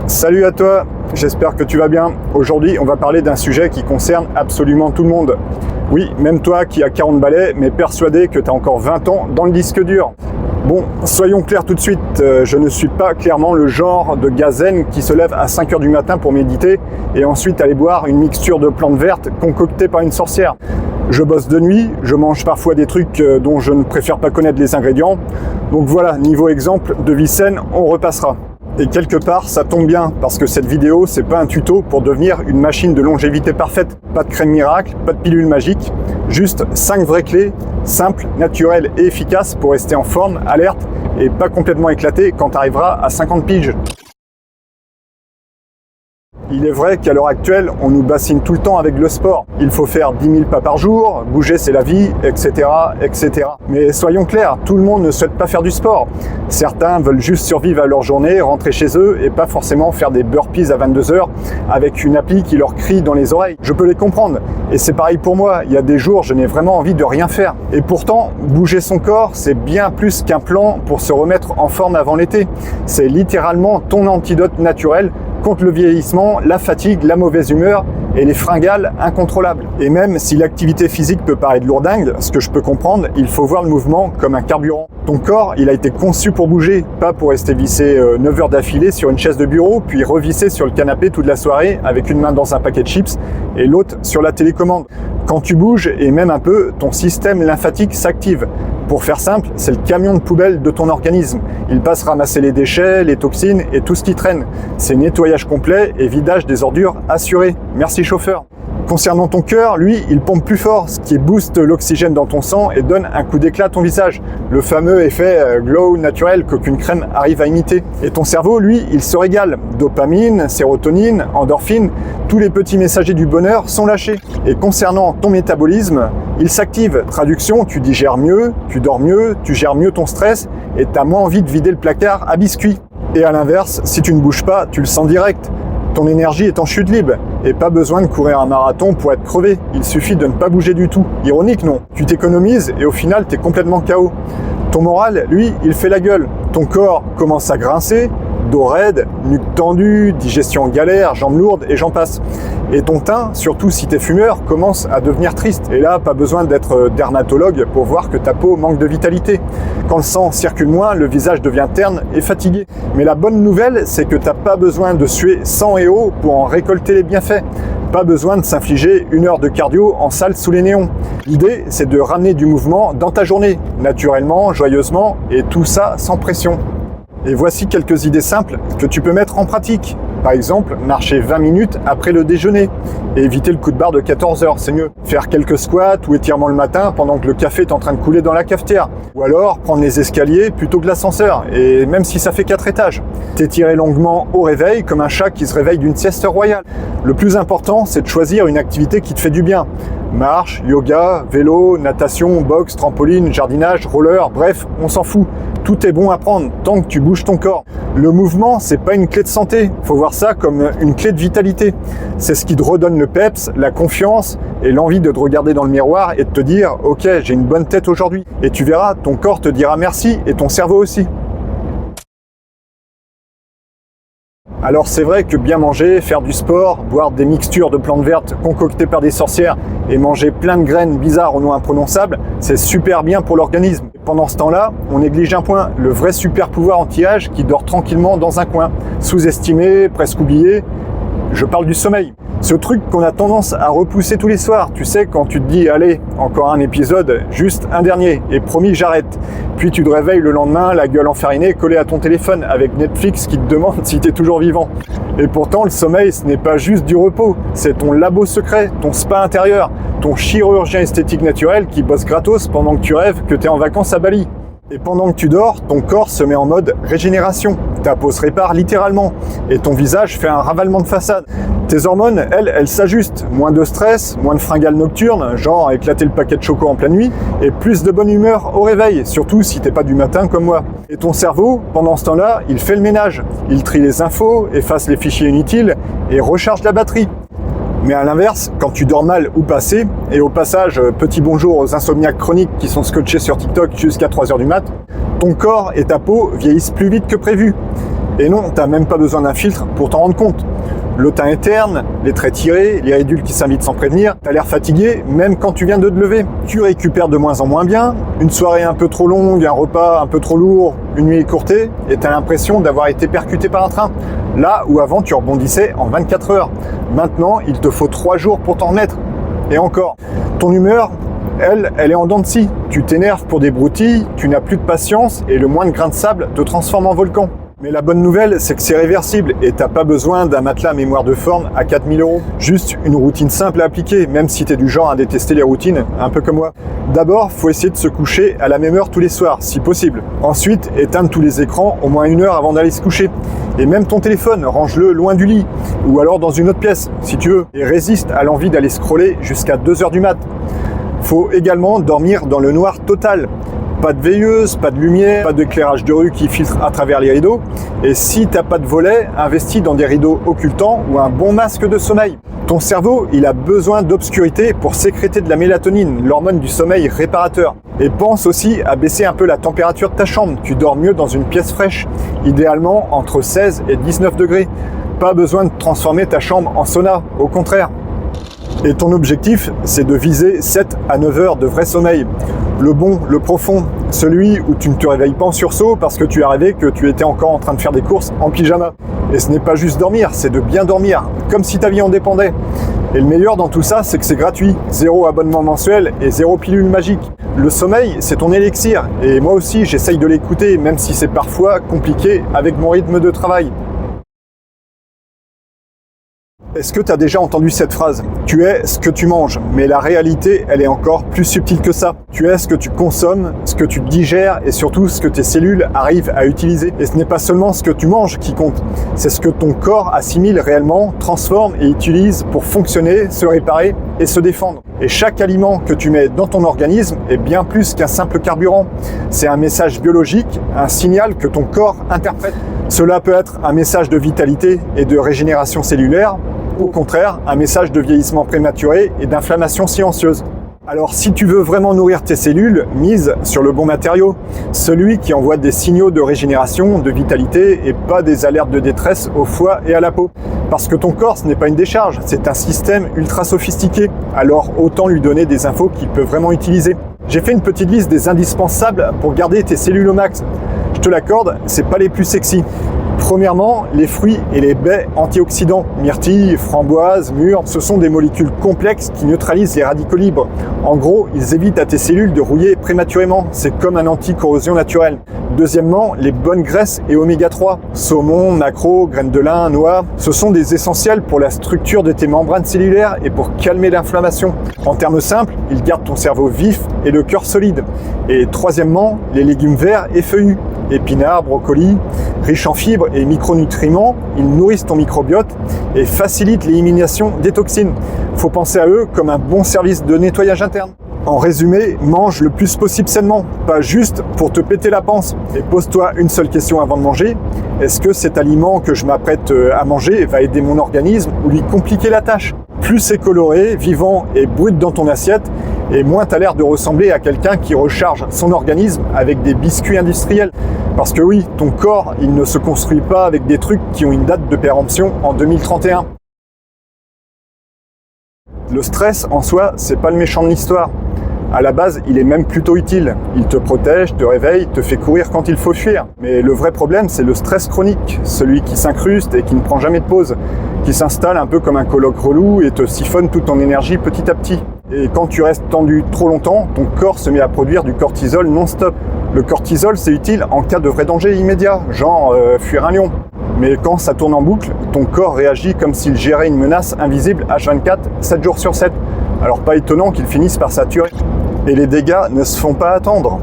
Salut à toi, j'espère que tu vas bien. Aujourd'hui, on va parler d'un sujet qui concerne absolument tout le monde. Oui, même toi qui as 40 balais, mais persuadé que tu as encore 20 ans dans le disque dur. Bon, soyons clairs tout de suite, je ne suis pas clairement le genre de gars zen qui se lève à 5 h du matin pour méditer et ensuite aller boire une mixture de plantes vertes concoctée par une sorcière. Je bosse de nuit, je mange parfois des trucs dont je ne préfère pas connaître les ingrédients. Donc voilà, niveau exemple de vie saine, on repassera. Et quelque part, ça tombe bien, parce que cette vidéo, c'est pas un tuto pour devenir une machine de longévité parfaite. Pas de crème miracle, pas de pilule magique, juste 5 vraies clés, simples, naturelles et efficaces pour rester en forme, alerte et pas complètement éclaté quand tu arriveras à 50 piges. Il est vrai qu'à l'heure actuelle, on nous bassine tout le temps avec le sport. Il faut faire 10 000 pas par jour, bouger c'est la vie, etc., etc. Mais soyons clairs, tout le monde ne souhaite pas faire du sport. Certains veulent juste survivre à leur journée, rentrer chez eux et pas forcément faire des burpees à 22 h avec une appli qui leur crie dans les oreilles. Je peux les comprendre. Et c'est pareil pour moi, il y a des jours, je n'ai vraiment envie de rien faire. Et pourtant, bouger son corps, c'est bien plus qu'un plan pour se remettre en forme avant l'été. C'est littéralement ton antidote naturel contre le vieillissement, la fatigue, la mauvaise humeur et les fringales incontrôlables. Et même si l'activité physique peut paraître lourdingue, ce que je peux comprendre, il faut voir le mouvement comme un carburant. Ton corps, il a été conçu pour bouger, pas pour rester vissé 9 heures d'affilée sur une chaise de bureau, puis revissé sur le canapé toute la soirée avec une main dans un paquet de chips et l'autre sur la télécommande. Quand tu bouges, et même un peu, ton système lymphatique s'active. Pour faire simple, c'est le camion de poubelle de ton organisme. Il passe ramasser les déchets, les toxines et tout ce qui traîne. C'est nettoyage complet et vidage des ordures assuré. Merci chauffeur. Concernant ton cœur, lui, il pompe plus fort, ce qui booste l'oxygène dans ton sang et donne un coup d'éclat à ton visage. Le fameux effet glow naturel qu'aucune crème arrive à imiter. Et ton cerveau, lui, il se régale. Dopamine, sérotonine, endorphine, tous les petits messagers du bonheur sont lâchés. Et concernant ton métabolisme, il s'active. Traduction, tu digères mieux, tu dors mieux, tu gères mieux ton stress et tu as moins envie de vider le placard à biscuits. Et à l'inverse, si tu ne bouges pas, tu le sens direct. Ton énergie est en chute libre et pas besoin de courir un marathon pour être crevé. Il suffit de ne pas bouger du tout. Ironique, non? Tu t'économises et au final, t'es complètement KO. Ton moral, lui, il fait la gueule. Ton corps commence à grincer, dos raide, nuque tendue, digestion en galère, jambes lourdes et j'en passe. Et ton teint, surtout si t'es fumeur, commence à devenir triste. Et là, pas besoin d'être dermatologue pour voir que ta peau manque de vitalité. Quand le sang circule moins, le visage devient terne et fatigué. Mais la bonne nouvelle, c'est que t'as pas besoin de suer sang et eau pour en récolter les bienfaits. Pas besoin de s'infliger 1 heure de cardio en salle sous les néons. L'idée, c'est de ramener du mouvement dans ta journée, naturellement, joyeusement, et tout ça sans pression. Et voici quelques idées simples que tu peux mettre en pratique. Par exemple, marcher 20 minutes après le déjeuner et éviter le coup de barre de 14 h, c'est mieux. Faire quelques squats ou étirements le matin pendant que le café est en train de couler dans la cafetière. Ou alors prendre les escaliers plutôt que l'ascenseur, et même si ça fait 4 étages. T'étirer longuement au réveil comme un chat qui se réveille d'une sieste royale. Le plus important, c'est de choisir une activité qui te fait du bien. Marche, yoga, vélo, natation, boxe, trampoline, jardinage, roller, bref, on s'en fout. Tout est bon à prendre tant que tu bouges ton corps. Le mouvement, c'est pas une clé de santé. Faut voir ça comme une clé de vitalité. C'est ce qui te redonne le peps, la confiance et l'envie de te regarder dans le miroir et de te dire « Ok, j'ai une bonne tête aujourd'hui ». Et tu verras, ton corps te dira merci et ton cerveau aussi. Alors c'est vrai que bien manger, faire du sport, boire des mixtures de plantes vertes concoctées par des sorcières et manger plein de graines bizarres au nom imprononçable, c'est super bien pour l'organisme. Pendant ce temps-là, on néglige un point, le vrai super pouvoir anti-âge qui dort tranquillement dans un coin, sous-estimé, presque oublié, je parle du sommeil. Ce truc qu'on a tendance à repousser tous les soirs, tu sais, quand tu te dis « Allez, encore un épisode, juste un dernier, et promis, j'arrête ». Puis tu te réveilles le lendemain, la gueule enfarinée, collée à ton téléphone, avec Netflix qui te demande si t'es toujours vivant. Et pourtant, le sommeil, ce n'est pas juste du repos, c'est ton labo secret, ton spa intérieur, ton chirurgien esthétique naturel qui bosse gratos pendant que tu rêves que t'es en vacances à Bali. Et pendant que tu dors, ton corps se met en mode régénération. Ta peau se répare littéralement et ton visage fait un ravalement de façade. Tes hormones, elles s'ajustent. Moins de stress, moins de fringales nocturnes, genre éclater le paquet de choco en pleine nuit, et plus de bonne humeur au réveil, surtout si t'es pas du matin comme moi. Et ton cerveau, pendant ce temps-là, il fait le ménage. Il trie les infos, efface les fichiers inutiles et recharge la batterie. Mais à l'inverse, quand tu dors mal ou pas assez, et au passage, petit bonjour aux insomniaques chroniques qui sont scotchés sur TikTok jusqu'à 3 h du mat', ton corps et ta peau vieillissent plus vite que prévu. Et non, t'as même pas besoin d'un filtre pour t'en rendre compte. Le teint est terne, les traits tirés, les ridules qui s'invitent sans prévenir, t'as l'air fatigué même quand tu viens de te lever. Tu récupères de moins en moins bien, une soirée un peu trop longue, un repas un peu trop lourd, une nuit écourtée, et t'as l'impression d'avoir été percuté par un train. Là où avant tu rebondissais en 24 heures. Maintenant, il te faut 3 jours pour t'en remettre. Et encore, ton humeur, elle est en dents de scie. Tu t'énerves pour des broutilles, tu n'as plus de patience et le moindre grain de sable te transforme en volcan. Mais la bonne nouvelle, c'est que c'est réversible et t'as pas besoin d'un matelas mémoire de forme à 4000 €. Juste une routine simple à appliquer, même si t'es du genre à détester les routines, un peu comme moi. D'abord, faut essayer de se coucher à la même heure tous les soirs, si possible. Ensuite, éteindre tous les écrans au moins 1 heure avant d'aller se coucher. Et même ton téléphone, range-le loin du lit, ou alors dans une autre pièce, si tu veux. Et résiste à l'envie d'aller scroller jusqu'à 2 heures du mat. Faut également dormir dans le noir total. Pas de veilleuse, pas de lumière, pas d'éclairage de rue qui filtre à travers les rideaux. Et si t'as pas de volet, investis dans des rideaux occultants ou un bon masque de sommeil. Ton cerveau, il a besoin d'obscurité pour sécréter de la mélatonine, l'hormone du sommeil réparateur. Et pense aussi à baisser un peu la température de ta chambre. Tu dors mieux dans une pièce fraîche, idéalement entre 16 et 19 degrés. Pas besoin de transformer ta chambre en sauna, au contraire. Et ton objectif, c'est de viser 7 à 9 heures de vrai sommeil. Le bon, le profond, celui où tu ne te réveilles pas en sursaut parce que tu as rêvé que tu étais encore en train de faire des courses en pyjama. Et ce n'est pas juste dormir, c'est de bien dormir, comme si ta vie en dépendait. Et le meilleur dans tout ça, c'est que c'est gratuit. 0 abonnement mensuel et 0 pilule magique. Le sommeil, c'est ton élixir. Et moi aussi, j'essaye de l'écouter, même si c'est parfois compliqué avec mon rythme de travail. Est-ce que tu as déjà entendu cette phrase ? Tu es ce que tu manges, mais la réalité, elle est encore plus subtile que ça. Tu es ce que tu consommes, ce que tu digères et surtout ce que tes cellules arrivent à utiliser. Et ce n'est pas seulement ce que tu manges qui compte, c'est ce que ton corps assimile réellement, transforme et utilise pour fonctionner, se réparer et se défendre. Et chaque aliment que tu mets dans ton organisme est bien plus qu'un simple carburant. C'est un message biologique, un signal que ton corps interprète. Cela peut être un message de vitalité et de régénération cellulaire, au contraire, un message de vieillissement prématuré et d'inflammation silencieuse. Alors si tu veux vraiment nourrir tes cellules, mise sur le bon matériau, celui qui envoie des signaux de régénération, de vitalité et pas des alertes de détresse au foie et à la peau. Parce que ton corps, ce n'est pas une décharge, c'est un système ultra sophistiqué, alors autant lui donner des infos qu'il peut vraiment utiliser. J'ai fait une petite liste des indispensables pour garder tes cellules au max. Je te l'accorde, c'est pas les plus sexy. Premièrement, les fruits et les baies antioxydants, myrtilles, framboises, mûres, ce sont des molécules complexes qui neutralisent les radicaux libres. En gros, ils évitent à tes cellules de rouiller prématurément, c'est comme un anti-corrosion naturel. Deuxièmement, les bonnes graisses et oméga 3, saumon, maquereau, graines de lin, noix, ce sont des essentiels pour la structure de tes membranes cellulaires et pour calmer l'inflammation. En termes simples, ils gardent ton cerveau vif et le cœur solide. Et troisièmement, les légumes verts et feuillus, épinards, brocolis, riches en fibres et micronutriments, ils nourrissent ton microbiote et facilitent l'élimination des toxines. Faut penser à eux comme un bon service de nettoyage interne. En résumé, mange le plus possible sainement, pas juste pour te péter la panse. Et pose-toi une seule question avant de manger. Est-ce que cet aliment que je m'apprête à manger va aider mon organisme ou lui compliquer la tâche ? Plus c'est coloré, vivant et brut dans ton assiette, et moins tu as l'air de ressembler à quelqu'un qui recharge son organisme avec des biscuits industriels. Parce que oui, ton corps, il ne se construit pas avec des trucs qui ont une date de péremption en 2031. Le stress, en soi, c'est pas le méchant de l'histoire. À la base, il est même plutôt utile. Il te protège, te réveille, te fait courir quand il faut fuir. Mais le vrai problème, c'est le stress chronique, celui qui s'incruste et qui ne prend jamais de pause, qui s'installe un peu comme un coloc relou et te siphonne toute ton énergie petit à petit. Et quand tu restes tendu trop longtemps, ton corps se met à produire du cortisol non-stop. Le cortisol, c'est utile en cas de vrai danger immédiat, genre fuir un lion. Mais quand ça tourne en boucle, ton corps réagit comme s'il gérait une menace invisible H24, 7 jours sur 7. Alors pas étonnant qu'il finisse par saturer. Et les dégâts ne se font pas attendre.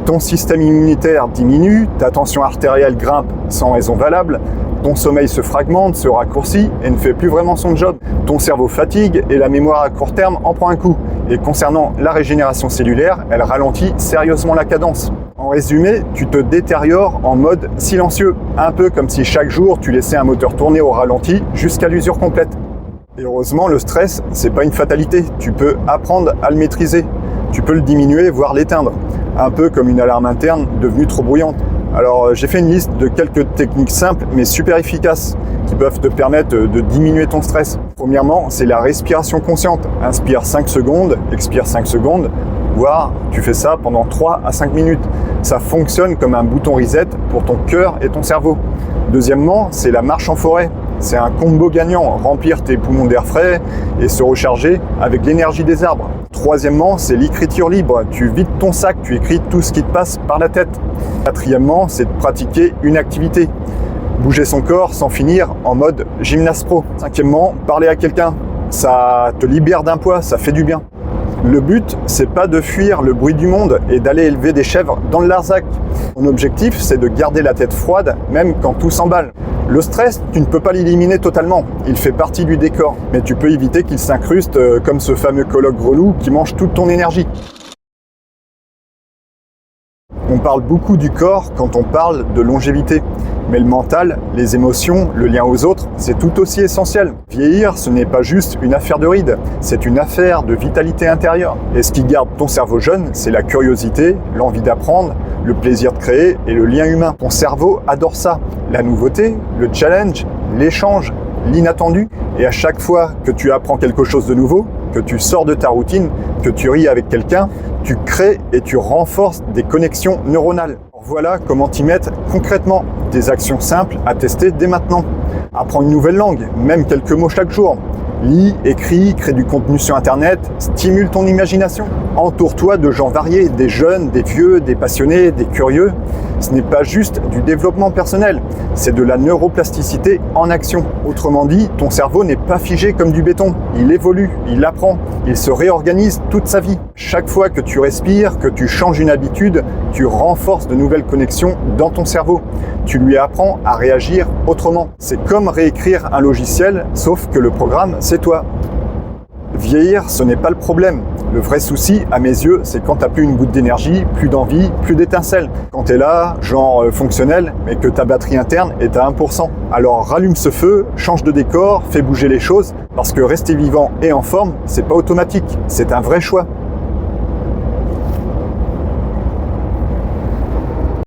Ton système immunitaire diminue, ta tension artérielle grimpe sans raison valable, ton sommeil se fragmente, se raccourcit et ne fait plus vraiment son job. Ton cerveau fatigue et la mémoire à court terme en prend un coup. Et concernant la régénération cellulaire, elle ralentit sérieusement la cadence. En résumé, tu te détériores en mode silencieux, un peu comme si chaque jour tu laissais un moteur tourner au ralenti jusqu'à l'usure complète. Et heureusement, le stress, c'est pas une fatalité. Tu peux apprendre à le maîtriser. Tu peux le diminuer, voire l'éteindre. Un peu comme une alarme interne devenue trop bruyante. Alors j'ai fait une liste de quelques techniques simples mais super efficaces qui peuvent te permettre de diminuer ton stress. Premièrement, c'est la respiration consciente. Inspire 5 secondes, expire 5 secondes, voire tu fais ça pendant 3 à 5 minutes. Ça fonctionne comme un bouton reset pour ton cœur et ton cerveau. Deuxièmement, c'est la marche en forêt. C'est un combo gagnant, remplir tes poumons d'air frais et se recharger avec l'énergie des arbres. Troisièmement, c'est l'écriture libre. Tu vides ton sac, tu écris tout ce qui te passe par la tête. Quatrièmement, c'est de pratiquer une activité. Bouger son corps sans finir en mode gymnaste pro. Cinquièmement, parler à quelqu'un. Ça te libère d'un poids, ça fait du bien. Le but, c'est pas de fuir le bruit du monde et d'aller élever des chèvres dans le Larzac. Mon objectif, c'est de garder la tête froide, même quand tout s'emballe. Le stress, tu ne peux pas l'éliminer totalement. Il fait partie du décor. Mais tu peux éviter qu'il s'incruste comme ce fameux coloc relou qui mange toute ton énergie. On parle beaucoup du corps quand on parle de longévité. Mais le mental, les émotions, le lien aux autres, c'est tout aussi essentiel. Vieillir, ce n'est pas juste une affaire de rides, c'est une affaire de vitalité intérieure. Et ce qui garde ton cerveau jeune, c'est la curiosité, l'envie d'apprendre, le plaisir de créer et le lien humain. Ton cerveau adore ça. La nouveauté, le challenge, l'échange, l'inattendu. Et à chaque fois que tu apprends quelque chose de nouveau, que tu sors de ta routine, que tu ris avec quelqu'un, tu crées et tu renforces des connexions neuronales. Voilà comment t'y mettre concrètement. Des actions simples à tester dès maintenant. Apprends une nouvelle langue, même quelques mots chaque jour. Lis, écris, crée du contenu sur Internet, stimule ton imagination. Entoure-toi de gens variés, des jeunes, des vieux, des passionnés, des curieux. Ce n'est pas juste du développement personnel, c'est de la neuroplasticité en action. Autrement dit, ton cerveau n'est pas figé comme du béton. Il évolue, il apprend, il se réorganise toute sa vie. Chaque fois que tu respires, que tu changes une habitude, tu renforces de nouvelles connexions dans ton cerveau. Tu lui apprends à réagir autrement. C'est comme réécrire un logiciel, sauf que le programme, c'est toi. Vieillir, ce n'est pas le problème. Le vrai souci, à mes yeux, c'est quand t'as plus une goutte d'énergie, plus d'envie, plus d'étincelle. Quand t'es là, genre fonctionnel, mais que ta batterie interne est à 1%. Alors rallume ce feu, change de décor, fais bouger les choses, parce que rester vivant et en forme, c'est pas automatique, c'est un vrai choix.